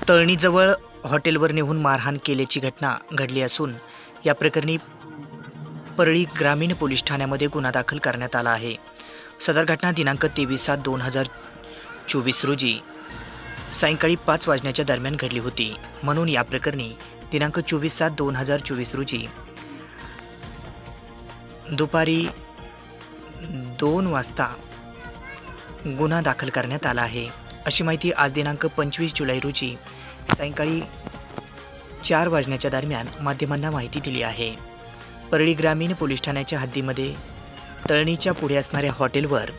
तळणीजवळ हॉटेलवर नेऊन मारहाण केल्याची घटना घडली असून या प्रकरणी परळी ग्रामीण पोलीस ठाण्यामध्ये गुन्हा दाखल करण्यात आला आहे। सदर घटना दिनांक 23/7/2024 रोजी सायंकाळी 5 वाजण्याच्या दरम्यान घडली होती। म्हणून या प्रकरणी दिनांक 24/7/2024 रोजी दुपारी 2 वाजता गुन्हा दाखल करण्यात आला आहे, अशी माहिती आज दिनांक 25 जुलै रोजी सायंकाळी 4 वाजण्याच्या दरम्यान माध्यमांना माहिती दिली आहे। परळी ग्रामीण पोलीस ठाण्याच्या हद्दीमध्ये तळणीच्या पुढे असणाऱ्या हॉटेलवर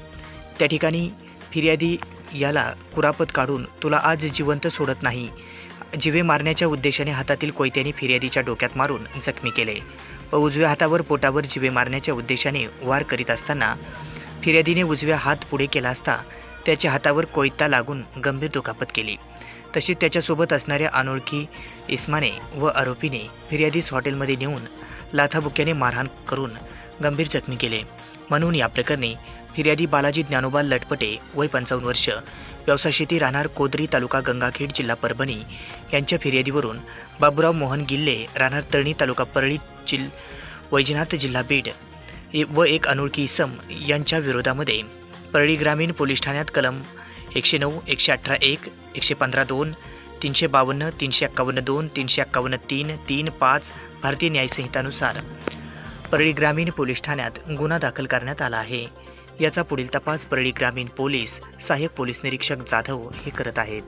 त्या ठिकाणी फिर्यादी याला कुरापत काढून तुला आज जिवंत सोडत नाही जिवे मारण्याच्या उद्देशाने हातातील कोयत्याने फिर्यादीच्या डोक्यात मारून जखमी केले व उजव्या हातावर पोटावर जिवे मारण्याच्या उद्देशाने वार करीत असताना फिर्यादीने उजव्या हात पुढे केला असता त्याच्या हातावर कोयता लागून गंभीर दुखापत केली। तसेच त्याच्यासोबत असणाऱ्या अनोळखी इस्माने व आरोपीने फिर्यादीस हॉटेलमध्ये नेऊन लाथाबुक्याने मारहाण करून गंभीर जखमी केले। म्हणून या प्रकरणी फिर्यादी बालाजी ज्ञानोबा लटपटे वय 55 वर्ष, व्यवसाय शेती, राहणार कोदरी, तालुका गंगाखेड, जिल्हा परभणी यांच्या फिर्यादीवरून बाबूराव मोहन गिल्ले, राहणार तळणी, तालुका परळी, वैजनाथ, जिल्हा बीड व एक अनोळखी इसम यांच्या विरोधामध्ये परळी ग्रामीण पोलीस ठाण्यात कलम 109, 118(1), 115(2), 352, 351(2), 351(3), 3, 5 भारतीय न्यायसंहितानुसार परळी ग्रामीण पोलीस ठाण्यात गुन्हा दाखल करण्यात आला आहे। याचा पुढील तपास परळी ग्रामीण पोलीस सहाय्यक पोलीस निरीक्षक जाधव हे करत आहेत।